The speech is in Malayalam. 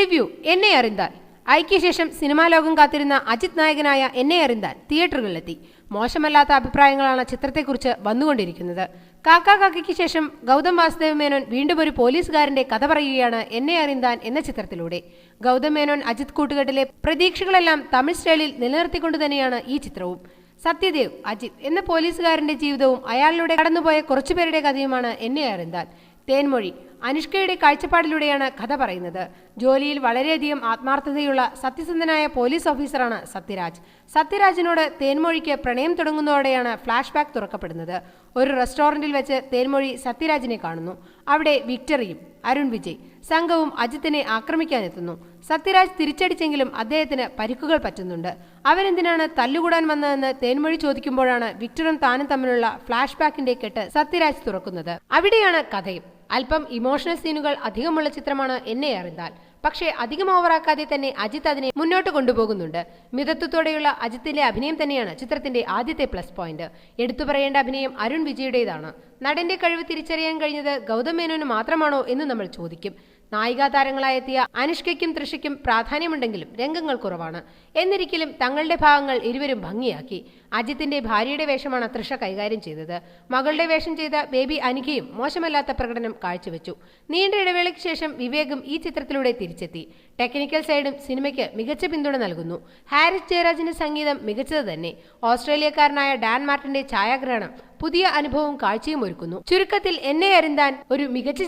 റിവ്യൂ എന്നെ അറിന്താൻ. ഐക്യശേഷം സിനിമാ ലോകം കാത്തിരുന്ന അജിത് നായകനായ എന്നെ അറിന്താൻ തിയേറ്ററുകളിലെത്തി. മോശമല്ലാത്ത അഭിപ്രായങ്ങളാണ് ചിത്രത്തെക്കുറിച്ച് വന്നുകൊണ്ടിരിക്കുന്നത്. കാക്കാ കാക്കയ്ക്ക് ശേഷം ഗൗതം വാസുദേവ് മേനോൻ വീണ്ടും ഒരു പോലീസുകാരന്റെ കഥ പറയുകയാണ് എന്നെ അറിന്താൻ എന്ന ചിത്രത്തിലൂടെ. ഗൗതം മേനോൻ അജിത് കൂട്ടുകെട്ടിലെ പ്രതീക്ഷകളെല്ലാം തമിഴ് സ്റ്റൈലിൽ നിലനിർത്തിക്കൊണ്ട് തന്നെയാണ് ഈ ചിത്രവും. സത്യദേവ് അജിത് എന്ന പോലീസുകാരന്റെ ജീവിതവും അയാളിലൂടെ കടന്നുപോയ കുറച്ചുപേരുടെ കഥയുമാണ് എന്നെ അറിന്താൻ. തേൻമൊഴി അനുഷ്കയുടെ കാഴ്ചപ്പാടിലൂടെയാണ് കഥ പറയുന്നത്. ജോലിയിൽ വളരെയധികം ആത്മാർത്ഥതയുള്ള സത്യസന്ധനായ പോലീസ് ഓഫീസറാണ് സത്യരാജ്. സത്യരാജിനോട് തേൻമൊഴിക്ക് പ്രണയം തുടങ്ങുന്നതോടെയാണ് ഫ്ലാഷ് ബാക്ക് തുറക്കപ്പെടുന്നത്. ഒരു റെസ്റ്റോറന്റിൽ വെച്ച് തേൻമൊഴി സത്യരാജിനെ കാണുന്നു. അവിടെ വിക്ടറിയും അരുൺ വിജയ് സംഘവും അജിത്തിനെ ആക്രമിക്കാനെത്തുന്നു. സത്യരാജ് തിരിച്ചടിച്ചെങ്കിലും അദ്ദേഹത്തിന് പരിക്കുകൾ പറ്റുന്നുണ്ട്. അവരെന്തിനാണ് തല്ലുകൂടാൻ വന്നതെന്ന് തേൻമൊഴി ചോദിക്കുമ്പോഴാണ് വിക്ടറും താനും തമ്മിലുള്ള ഫ്ലാഷ് ബാക്കിന്റെ കെട്ട് സത്യരാജ് തുറക്കുന്നത്. അവിടെയാണ് കഥയും. അല്പം ഇമോഷണൽ സീനുകൾ അധികമുള്ള ചിത്രമാണ് എന്നെ അറിന്താൻ. പക്ഷേ അധികം ഓവറാക്കാതെ തന്നെ അജിത്ത് അതിനെ മുന്നോട്ട് കൊണ്ടുപോകുന്നുണ്ട്. മിതത്വത്തോടെയുള്ള അജിത്തിന്റെ അഭിനയം തന്നെയാണ് ചിത്രത്തിന്റെ ആദ്യത്തെ പ്ലസ് പോയിന്റ്. എടുത്തു പറയേണ്ട അഭിനയം അരുൺ വിജയുടേതാണ്. നടന്റെ കഴിവ് തിരിച്ചറിയാൻ കഴിഞ്ഞത് ഗൗതം മേനോന് മാത്രമാണോ എന്ന് നമ്മൾ ചോദിക്കും. നായികാ താരങ്ങളായെത്തിയ അനുഷ്കയ്ക്കും തൃഷയ്ക്കും പ്രാധാന്യമുണ്ടെങ്കിലും രംഗങ്ങൾ കുറവാണ്. എന്നിരിക്കലും തങ്ങളുടെ ഭാഗങ്ങൾ ഇരുവരും ഭംഗിയാക്കി. അജിത്തിന്റെ ഭാര്യയുടെ വേഷമാണ് തൃഷ കൈകാര്യം ചെയ്തത്. മകളുടെ വേഷം ചെയ്ത ബേബി അനികയും മോശമല്ലാത്ത പ്രകടനം കാഴ്ചവെച്ചു. നീണ്ട ഇടവേളയ്ക്ക് ശേഷം വിവേകും ഈ ചിത്രത്തിലൂടെ തിരിച്ചെത്തി. ടെക്നിക്കൽ സൈഡും സിനിമയ്ക്ക് മികച്ച പിന്തുണ നൽകുന്നു. ഹാരിസ് ജയരാജിന്റെ സംഗീതം മികച്ചത് തന്നെ. ഓസ്ട്രേലിയക്കാരനായ ഡാൻ മാർട്ടിന്റെ ഛായാഗ്രഹണം പുതിയ അനുഭവവും കാഴ്ചയും ഒരുക്കുന്നു. ചുരുക്കത്തിൽ എന്നെ അറിന്താൻ ഒരു മികച്ച